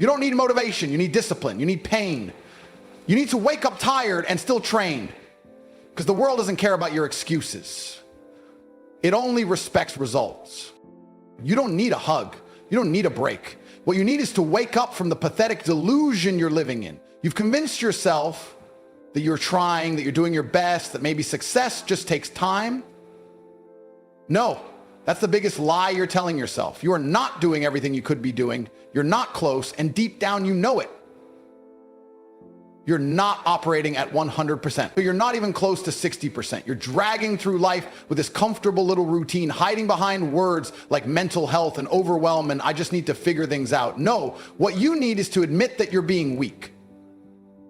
You don't need motivation, you need discipline, you need pain. You need to wake up tired and still trained, because the world doesn't care about your excuses. It only respects results. You don't need a hug. You don't need a break. What you need is to wake up from the pathetic delusion you're living in. You've convinced yourself that you're trying, that you're doing your best, that maybe success just takes time. No, that's the biggest lie you're telling yourself. You are not doing everything you could be doing. You're not close, and deep down you know it. You're not operating at 100%. You're not even close to 60%. You're dragging through life with this comfortable little routine, hiding behind words like mental health and overwhelm and I just need to figure things out. No, what you need is to admit that you're being weak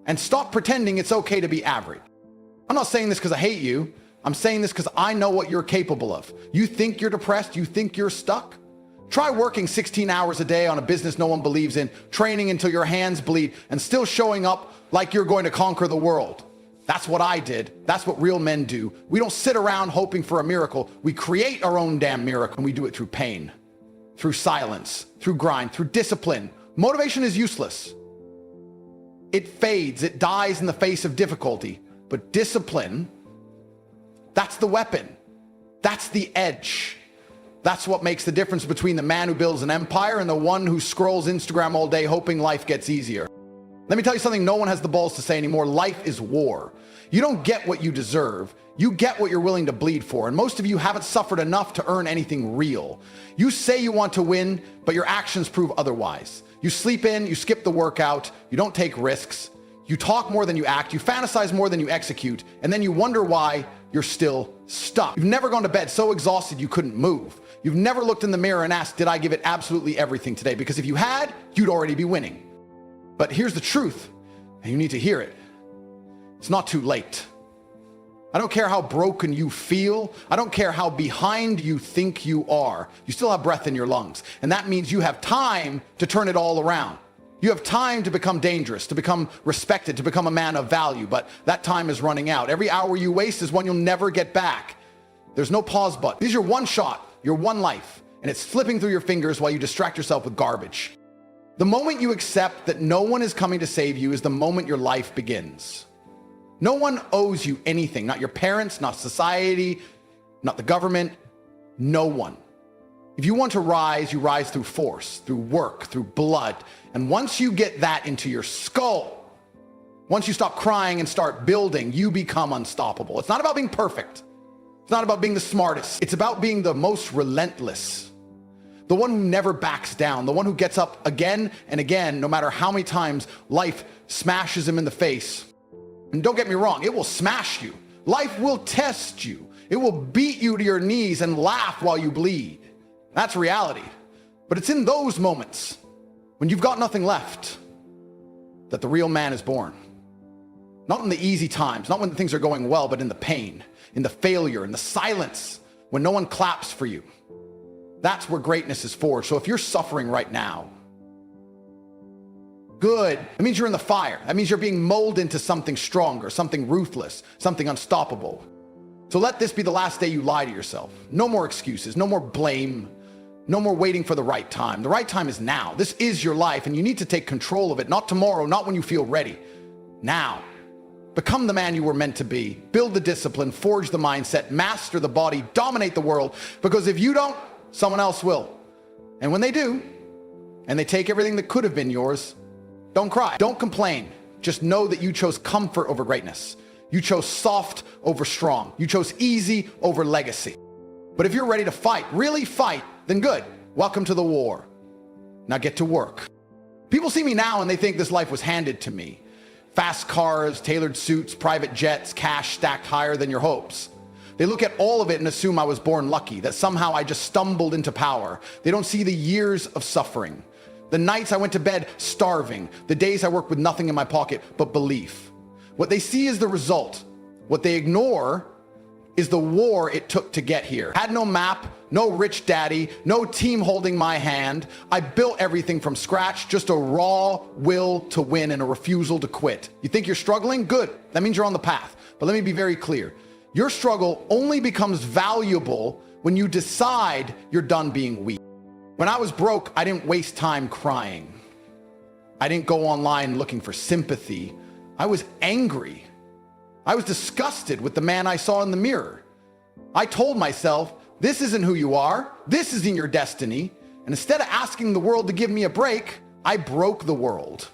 and stop pretending it's okay to be average. I'm not saying this because I hate you. I'm saying this because I know what you're capable of. You think you're depressed? You think you're stuck? Try working 16 hours a day on a business no one believes in, training until your hands bleed, and still showing up like you're going to conquer the world. That's what I did. That's what real men do. We don't sit around hoping for a miracle. We create our own damn miracle, and we do it through pain, through silence, through grind, through discipline. Motivation is useless. It fades, it dies in the face of difficulty. But discipline, that's the weapon. That's the edge. That's what makes the difference between the man who builds an empire and the one who scrolls Instagram all day hoping life gets easier. Let me tell you something no one has the balls to say anymore. Life is war. You don't get what you deserve. You get what you're willing to bleed for. And most of you haven't suffered enough to earn anything real. You say you want to win, but your actions prove otherwise. You sleep in, you skip the workout, you don't take risks, you talk more than you act, you fantasize more than you execute, and then you wonder why you're still stuck. You've never gone to bed so exhausted you couldn't move. You've never looked in the mirror and asked, did I give it absolutely everything today? Because if you had, you'd already be winning. But here's the truth, and you need to hear it. It's not too late. I don't care how broken you feel. I don't care how behind you think you are. You still have breath in your lungs. And that means you have time to turn it all around. You have time to become dangerous, to become respected, to become a man of value. But that time is running out. Every hour you waste is one you'll never get back. There's no pause button. This is your one shot, your one life. And it's slipping through your fingers while you distract yourself with garbage. The moment you accept that no one is coming to save you is the moment your life begins. No one owes you anything, not your parents, not society, not the government, no one. If you want to rise, you rise through force, through work, through blood. And once you get that into your skull, once you stop crying and start building, you become unstoppable. It's not about being perfect. It's not about being the smartest. It's about being the most relentless. The one who never backs down, the one who gets up again and again, no matter how many times life smashes him in the face. And don't get me wrong, it will smash you. Life will test you. It will beat you to your knees and laugh while you bleed. That's reality. But it's in those moments when you've got nothing left that the real man is born. Not in the easy times, not when things are going well, but in the pain, in the failure, in the silence, when no one claps for you. That's where greatness is forged. So if you're suffering right now, good. That means you're in the fire. That means you're being molded into something stronger, something ruthless, something unstoppable. So let this be the last day you lie to yourself. No more excuses, no more blame, no more waiting for the right time. The right time is now. This is your life, and you need to take control of it, not tomorrow, not when you feel ready. Now. Become the man you were meant to be. Build the discipline, forge the mindset, master the body, dominate the world, because if you don't, someone else will. And when they do, and they take everything that could have been yours, don't cry, don't complain. Just know that you chose comfort over greatness. You chose soft over strong. You chose easy over legacy. But if you're ready to fight, really fight, then good. Welcome to the war. Now get to work. People see me now and they think this life was handed to me. Fast cars, tailored suits, private jets, cash stacked higher than your hopes. They look at all of it and assume I was born lucky, that somehow I just stumbled into power. They don't see the years of suffering. The nights I went to bed starving, the days I worked with nothing in my pocket but belief. What they see is the result. What they ignore is the war it took to get here. Had no map, no rich daddy, no team holding my hand. I built everything from scratch, just a raw will to win and a refusal to quit. You think you're struggling? Good. That means you're on the path. But let me be very clear. Your struggle only becomes valuable when you decide you're done being weak. When I was broke, I didn't waste time crying. I didn't go online looking for sympathy. I was angry. I was disgusted with the man I saw in the mirror. I told myself, this isn't who you are. This isn't your destiny. And instead of asking the world to give me a break, I broke the world.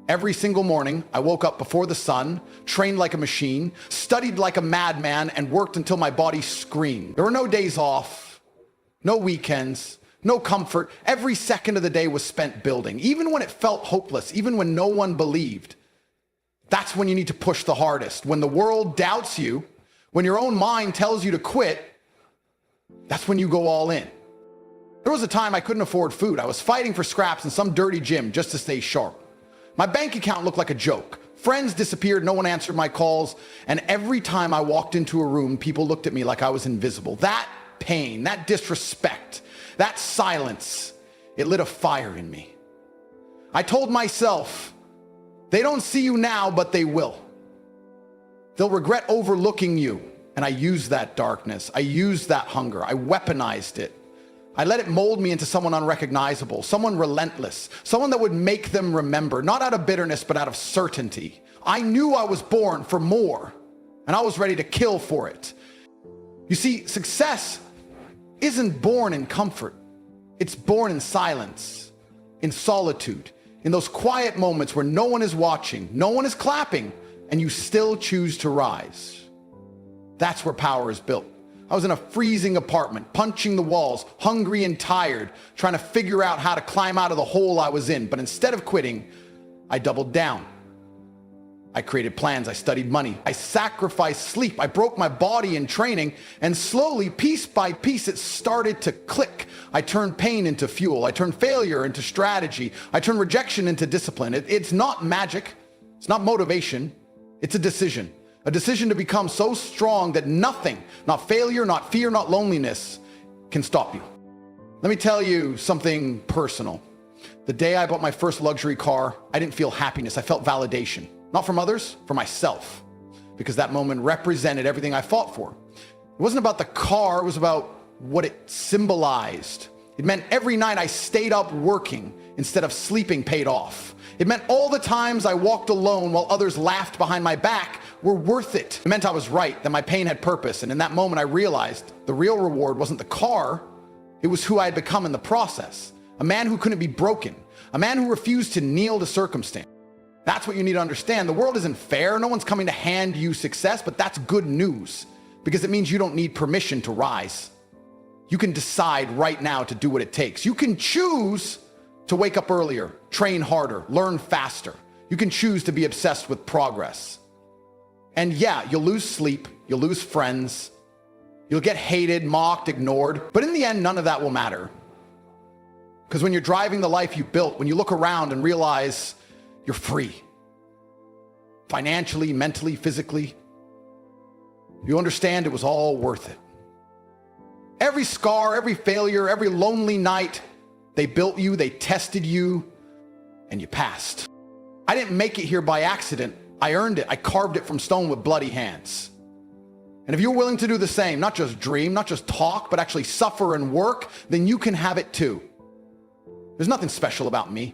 Every single morning, I woke up before the sun, trained like a machine, studied like a madman, and worked until my body screamed. There were no days off, no weekends, no comfort. Every second of the day was spent building, even when it felt hopeless, even when no one believed. That's when you need to push the hardest. When the world doubts you, when your own mind tells you to quit, that's when you go all in. There was a time I couldn't afford food. I was fighting for scraps in some dirty gym just to stay sharp. My bank account looked like a joke. Friends disappeared, no one answered my calls, and every time I walked into a room, people looked at me like I was invisible. That pain, that disrespect, that silence, it lit a fire in me. I told myself, they don't see you now, but they will. They'll regret overlooking you. And I used that darkness. I used that hunger. I weaponized it. I let it mold me into someone unrecognizable, someone relentless, someone that would make them remember, not out of bitterness, but out of certainty. I knew I was born for more, and I was ready to kill for it. You see, success isn't born in comfort. It's born in silence, in solitude, in those quiet moments where no one is watching, no one is clapping, and you still choose to rise. That's where power is built. I was in a freezing apartment, punching the walls, hungry and tired, trying to figure out how to climb out of the hole I was in. But instead of quitting, I doubled down. I created plans. I studied money. I sacrificed sleep. I broke my body in training. And slowly, piece by piece, it started to click. I turned pain into fuel. I turned failure into strategy. I turned rejection into discipline. It's not magic. It's not motivation. It's a decision. A decision to become so strong that nothing, not failure, not fear, not loneliness, can stop you. Let me tell you something personal. The day I bought my first luxury car, I didn't feel happiness. I felt validation. Not from others, for myself. Because that moment represented everything I fought for. It wasn't about the car, it was about what it symbolized. It meant every night I stayed up working instead of sleeping paid off. It meant all the times I walked alone while others laughed behind my back were worth it. It meant I was right, that my pain had purpose. And in that moment, I realized the real reward wasn't the car, it was who I had become in the process. A man who couldn't be broken, a man who refused to kneel to circumstance. That's what you need to understand. The world isn't fair. No one's coming to hand you success, but that's good news because it means you don't need permission to rise. You can decide right now to do what it takes. You can choose to wake up earlier, train harder, learn faster. You can choose to be obsessed with progress. And yeah, you'll lose sleep, you'll lose friends, you'll get hated, mocked, ignored, but in the end, none of that will matter. Because when you're driving the life you built, when you look around and realize you're free, financially, mentally, physically, you understand it was all worth it. Every scar, every failure, every lonely night, they built you, they tested you, and you passed. I didn't make it here by accident. I earned it. I carved it from stone with bloody hands. And if you're willing to do the same, not just dream, not just talk, but actually suffer and work, then you can have it too. There's nothing special about me.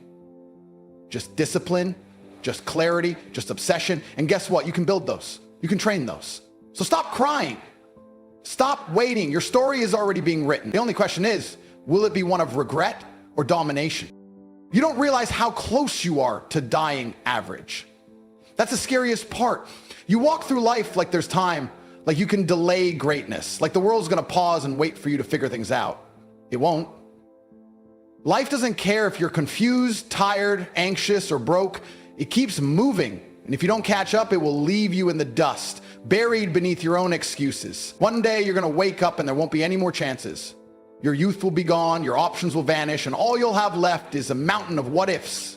Just discipline, just clarity, just obsession. And guess what? You can build those. You can train those. So stop crying. Stop waiting. Your story is already being written. The only question is, will it be one of regret or domination? You don't realize how close you are to dying average. That's the scariest part. You walk through life like there's time, like you can delay greatness, like the world's gonna pause and wait for you to figure things out. It won't. Life doesn't care if you're confused, tired, anxious, or broke. It keeps moving. And if you don't catch up, it will leave you in the dust, buried beneath your own excuses. One day you're gonna wake up and there won't be any more chances. Your youth will be gone, your options will vanish, and all you'll have left is a mountain of what ifs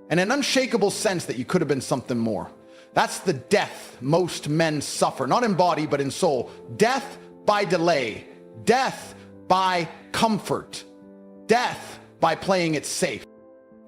and an unshakable sense that you could have been something more. That's the death most men suffer, not in body, but in soul. Death by delay, death by comfort, death by playing it safe.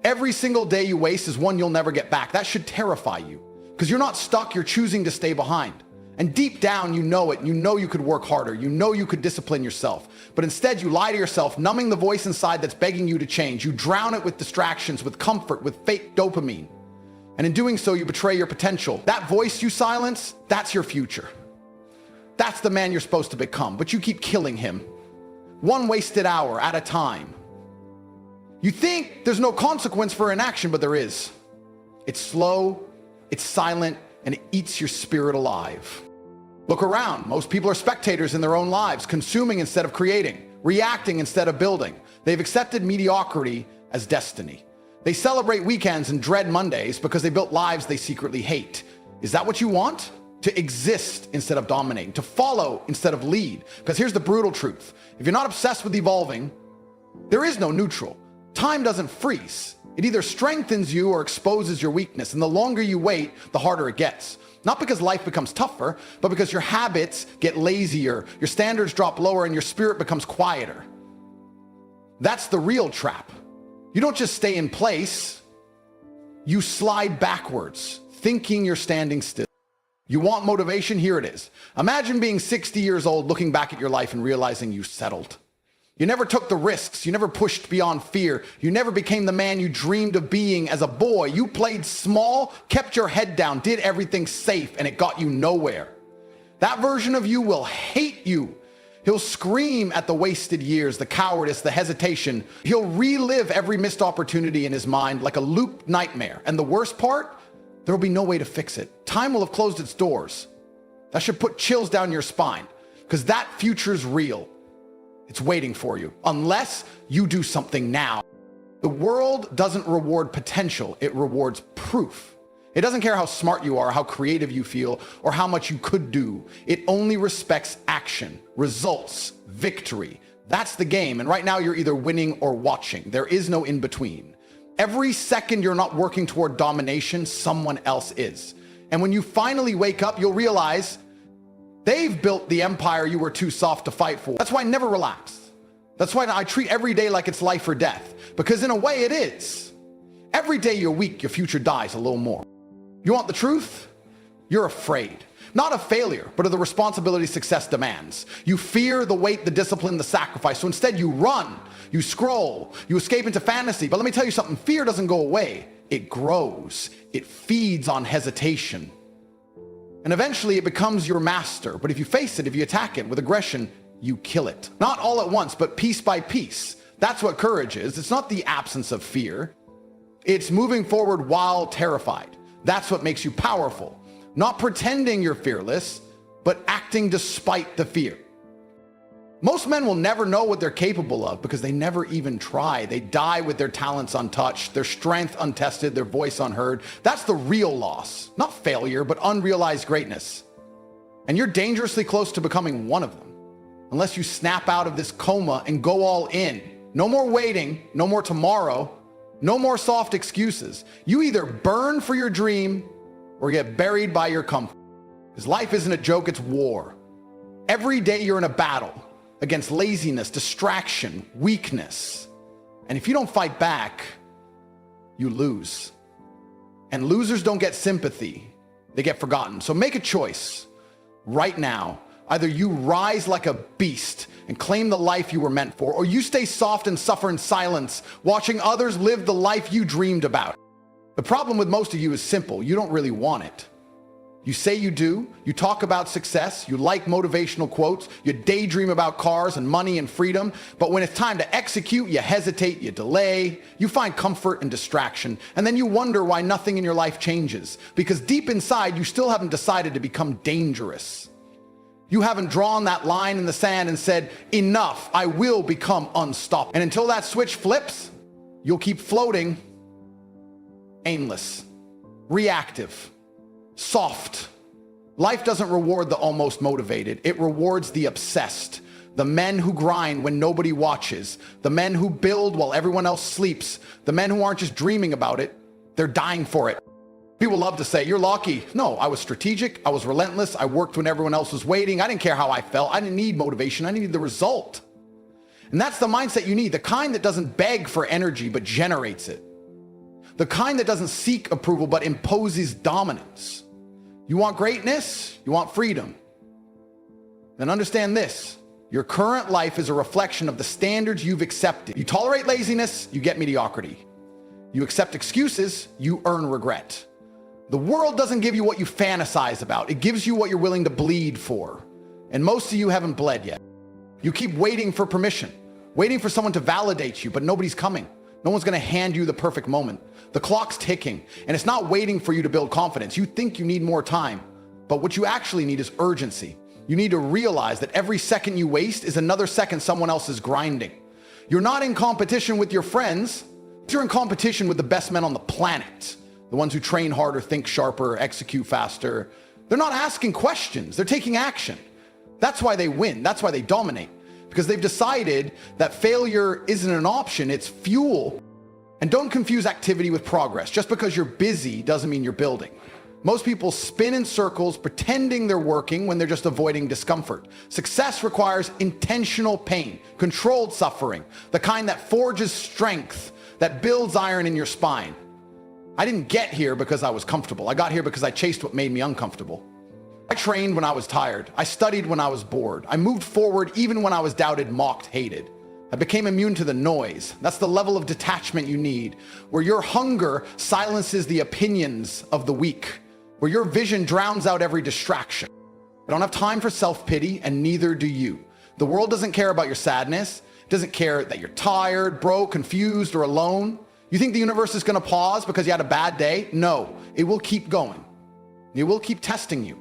Every single day you waste is one you'll never get back. That should terrify you because you're not stuck, you're choosing to stay behind. And deep down, you know it. You know you could work harder. You know you could discipline yourself. But instead, you lie to yourself, numbing the voice inside that's begging you to change. You drown it with distractions, with comfort, with fake dopamine. And in doing so, you betray your potential. That voice you silence, that's your future. That's the man you're supposed to become, but you keep killing him. One wasted hour at a time. You think there's no consequence for inaction, but there is. It's slow, it's silent, and it eats your spirit alive. Look around. Most people are spectators in their own lives, consuming instead of creating, reacting instead of building. They've accepted mediocrity as destiny. They celebrate weekends and dread Mondays because they built lives they secretly hate. Is that what you want? To exist instead of dominating, to follow instead of lead. Because here's the brutal truth. If you're not obsessed with evolving, there is no neutral. Time doesn't freeze. It either strengthens you or exposes your weakness. And the longer you wait, the harder it gets. Not because life becomes tougher, but because your habits get lazier, your standards drop lower, and your spirit becomes quieter. That's the real trap. You don't just stay in place, you slide backwards, thinking you're standing still. You want motivation? Here it is. Imagine being 60 years old, looking back at your life and realizing you settled. You never took the risks. You never pushed beyond fear. You never became the man you dreamed of being as a boy. You played small, kept your head down, did everything safe, and it got you nowhere. That version of you will hate you. He'll scream at the wasted years, the cowardice, the hesitation. He'll relive every missed opportunity in his mind like a looped nightmare. And the worst part, there will be no way to fix it. Time will have closed its doors. That should put chills down your spine, because that future's real. It's waiting for you, unless you do something now. The world doesn't reward potential, it rewards proof. It doesn't care how smart you are, how creative you feel, or how much you could do. It only respects action, results, victory. That's the game, and right now you're either winning or watching. There is no in between. Every second you're not working toward domination, someone else is. And when you finally wake up, you'll realize they've built the empire you were too soft to fight for. That's why I never relax. That's why I treat every day like it's life or death, because in a way it is. Every day you're weak, your future dies a little more. You want the truth? You're afraid. Not of failure, but of the responsibility success demands. You fear the weight, the discipline, the sacrifice. So instead you run, you scroll, you escape into fantasy. But let me tell you something, fear doesn't go away. It grows. It feeds on hesitation. And eventually it becomes your master. But if you face it, if you attack it with aggression, you kill it. Not all at once, but piece by piece. That's what courage is. It's not the absence of fear. It's moving forward while terrified. That's what makes you powerful. Not pretending you're fearless, but acting despite the fear. Most men will never know what they're capable of because they never even try. They die with their talents untouched, their strength untested, their voice unheard. That's the real loss. Not failure, but unrealized greatness. And you're dangerously close to becoming one of them, unless you snap out of this coma and go all in. No more waiting, no more tomorrow, no more soft excuses. You either burn for your dream or get buried by your comfort. Because life isn't a joke, it's war. Every day you're in a battle against laziness, distraction, weakness. And if you don't fight back, you lose. And losers don't get sympathy, they get forgotten. So make a choice right now. Either you rise like a beast and claim the life you were meant for, or you stay soft and suffer in silence, watching others live the life you dreamed about. The problem with most of you is simple. You don't really want it. You say you do, you talk about success, you like motivational quotes, you daydream about cars and money and freedom, but when it's time to execute, you hesitate, you delay, you find comfort and distraction, and then you wonder why nothing in your life changes, because deep inside, you still haven't decided to become dangerous. You haven't drawn that line in the sand and said, enough, I will become unstoppable. And until that switch flips, you'll keep floating, aimless, reactive, soft. Life doesn't reward the almost motivated. It rewards the obsessed. The men who grind when nobody watches. The men who build while everyone else sleeps. The men who aren't just dreaming about it, they're dying for it. People love to say, you're lucky. No, I was strategic. I was relentless. I worked when everyone else was waiting. I didn't care how I felt. I didn't need motivation. I needed the result. And that's the mindset you need. The kind that doesn't beg for energy, but generates it. The kind that doesn't seek approval, but imposes dominance. You want greatness? You want freedom? Then understand this. Your current life is a reflection of the standards you've accepted. You tolerate laziness, you get mediocrity. You accept excuses, you earn regret. The world doesn't give you what you fantasize about. It gives you what you're willing to bleed for. And most of you haven't bled yet. You keep waiting for permission, waiting for someone to validate you, but nobody's coming. No one's gonna hand you the perfect moment. The clock's ticking, and it's not waiting for you to build confidence. You think you need more time, but what you actually need is urgency. You need to realize that every second you waste is another second someone else is grinding. You're not in competition with your friends. You're in competition with the best men on the planet. The ones who train harder, think sharper, execute faster. They're not asking questions, they're taking action. That's why they win, that's why they dominate. Because they've decided that failure isn't an option, it's fuel. And don't confuse activity with progress. Just because you're busy doesn't mean you're building. Most people spin in circles pretending they're working when they're just avoiding discomfort. Success requires intentional pain, controlled suffering, the kind that forges strength, that builds iron in your spine. I didn't get here because I was comfortable. I got here because I chased what made me uncomfortable. I trained when I was tired. I studied when I was bored. I moved forward even when I was doubted, mocked, hated. I became immune to the noise. That's the level of detachment you need, where your hunger silences the opinions of the weak, where your vision drowns out every distraction. I don't have time for self-pity, and neither do you. The world doesn't care about your sadness. It doesn't care that you're tired, broke, confused, or alone. You think the universe is gonna pause because you had a bad day? No, it will keep going. It will keep testing you.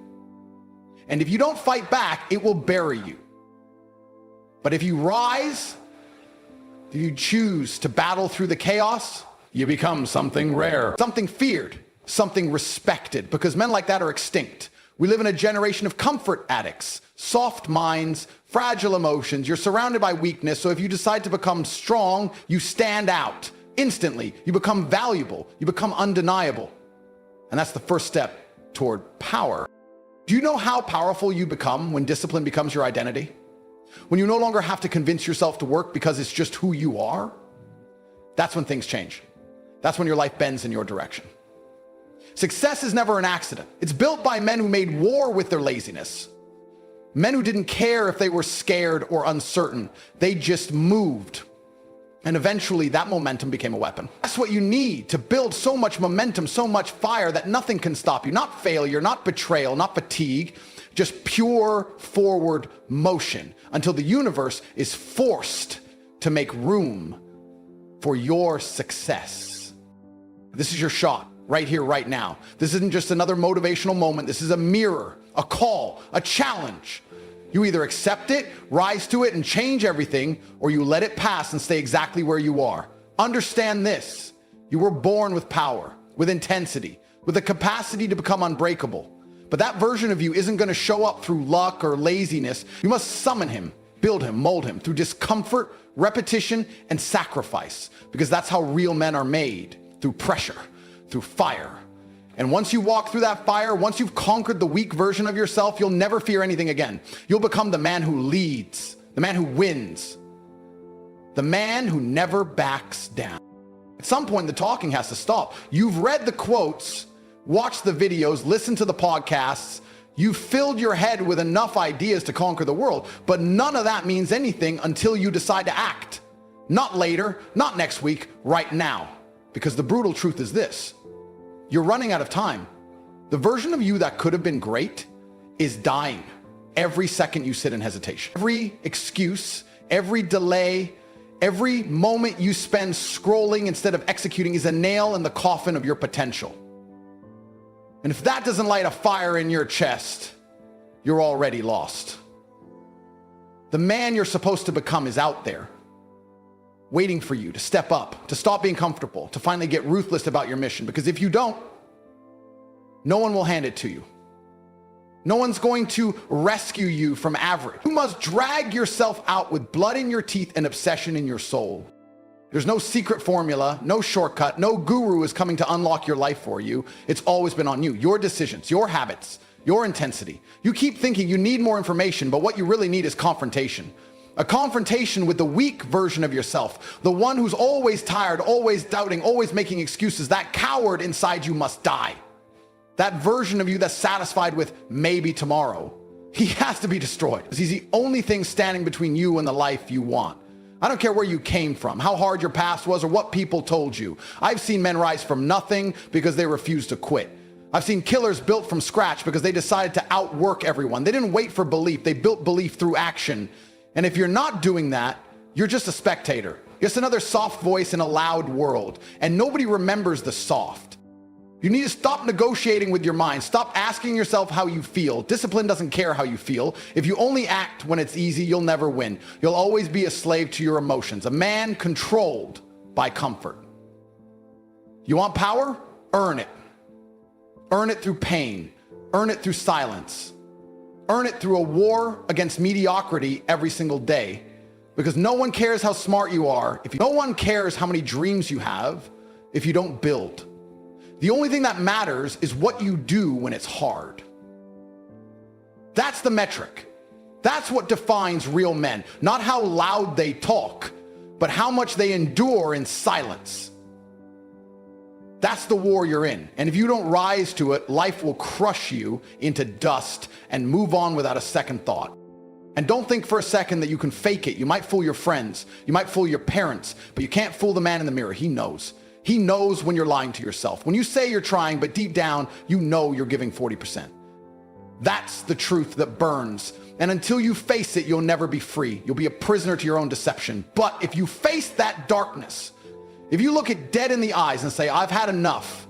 And if you don't fight back, it will bury you. But if you rise, if you choose to battle through the chaos, you become something rare, something feared, something respected, because men like that are extinct. We live in a generation of comfort addicts, soft minds, fragile emotions. You're surrounded by weakness, so if you decide to become strong, you stand out. Instantly, you become valuable, you become undeniable. And that's the first step toward power. Do you know how powerful you become when discipline becomes your identity? When you no longer have to convince yourself to work because it's just who you are? That's when things change. That's when your life bends in your direction. Success is never an accident. It's built by men who made war with their laziness. Men who didn't care if they were scared or uncertain. They just moved. And eventually that momentum became a weapon. That's what you need to build so much momentum, so much fire that nothing can stop you. Not failure, not betrayal, not fatigue, just pure forward motion until the universe is forced to make room for your success. This is your shot right here, right now. This isn't just another motivational moment. This is a mirror, a call, a challenge. You either accept it, rise to it, and change everything, or you let it pass and stay exactly where you are. Understand this. You were born with power, with intensity, with the capacity to become unbreakable. But that version of you isn't going to show up through luck or laziness. You must summon him, build him, mold him through discomfort, repetition, and sacrifice. Because that's how real men are made, through pressure, through fire. And once you walk through that fire, once you've conquered the weak version of yourself, you'll never fear anything again. You'll become the man who leads, the man who wins, the man who never backs down. At some point, the talking has to stop. You've read the quotes, watched the videos, listened to the podcasts. You've filled your head with enough ideas to conquer the world, but none of that means anything until you decide to act. Not later, not next week, right now. Because the brutal truth is this. You're running out of time. The version of you that could have been great is dying every second you sit in hesitation. Every excuse, every delay, every moment you spend scrolling instead of executing is a nail in the coffin of your potential. And if that doesn't light a fire in your chest, you're already lost. The man you're supposed to become is out there, waiting for you to step up, to stop being comfortable, to finally get ruthless about your mission. Because if you don't, no one will hand it to you. No one's going to rescue you from average. You must drag yourself out with blood in your teeth and obsession in your soul. There's no secret formula, no shortcut, no guru is coming to unlock your life for you. It's always been on you, your decisions, your habits, your intensity. You keep thinking you need more information, but what you really need is confrontation. A confrontation with the weak version of yourself, the one who's always tired, always doubting, always making excuses. That coward inside you must die. That version of you that's satisfied with maybe tomorrow, he has to be destroyed because he's the only thing standing between you and the life you want. I don't care where you came from, how hard your past was, or what people told you. I've seen men rise from nothing because they refused to quit. I've seen killers built from scratch because they decided to outwork everyone. They didn't wait for belief. They built belief through action. And if you're not doing that, you're just a spectator. You're just another soft voice in a loud world. And nobody remembers the soft. You need to stop negotiating with your mind. Stop asking yourself how you feel. Discipline doesn't care how you feel. If you only act when it's easy, you'll never win. You'll always be a slave to your emotions. A man controlled by comfort. You want power? Earn it. Earn it through pain. Earn it through silence. Earn it through a war against mediocrity every single day. Because no one cares how smart you are. No one cares how many dreams you have if you don't build. The only thing that matters is what you do when it's hard. That's the metric. That's what defines real men. Not how loud they talk, but how much they endure in silence. That's the war you're in. And if you don't rise to it, life will crush you into dust and move on without a second thought. And don't think for a second that you can fake it. You might fool your friends. You might fool your parents, but you can't fool the man in the mirror. He knows. He knows when you're lying to yourself. When you say you're trying, but deep down, you know you're giving 40%. That's the truth that burns. And until you face it, you'll never be free. You'll be a prisoner to your own deception. But if you face that darkness, if you look it dead in the eyes and say, I've had enough,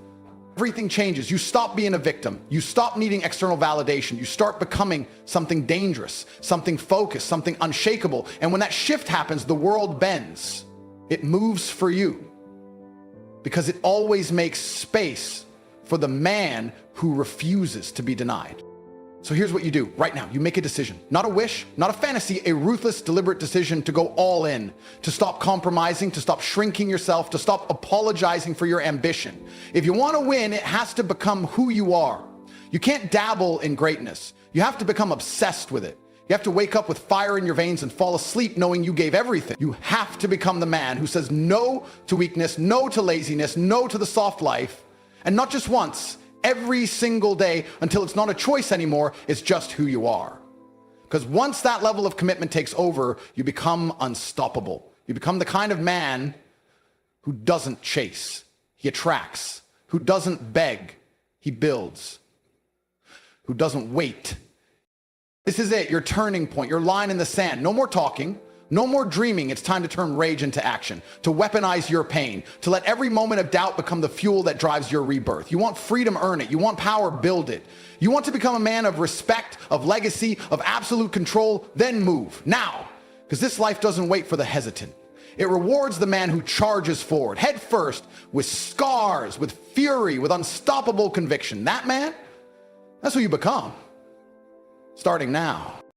everything changes. You stop being a victim. You stop needing external validation. You start becoming something dangerous, something focused, something unshakable. And when that shift happens, the world bends. It moves for you. Because it always makes space for the man who refuses to be denied. So here's what you do right now. You make a decision, not a wish, not a fantasy, a ruthless, deliberate decision to go all in, to stop compromising, to stop shrinking yourself, to stop apologizing for your ambition. If you want to win, it has to become who you are. You can't dabble in greatness. You have to become obsessed with it. You have to wake up with fire in your veins and fall asleep knowing you gave everything. You have to become the man who says no to weakness, no to laziness, no to the soft life. And not just once, every single day until it's not a choice anymore, it's just who you are. Because once that level of commitment takes over, you become unstoppable. You become the kind of man who doesn't chase, he attracts, who doesn't beg, he builds, who doesn't wait. This is it, your turning point, your line in the sand. No more talking, no more dreaming. It's time to turn rage into action, to weaponize your pain, to let every moment of doubt become the fuel that drives your rebirth. You want freedom, earn it. You want power, build it. You want to become a man of respect, of legacy, of absolute control, then move now. Because this life doesn't wait for the hesitant. It rewards the man who charges forward, head first, with scars, with fury, with unstoppable conviction. That man, that's who you become. Starting now.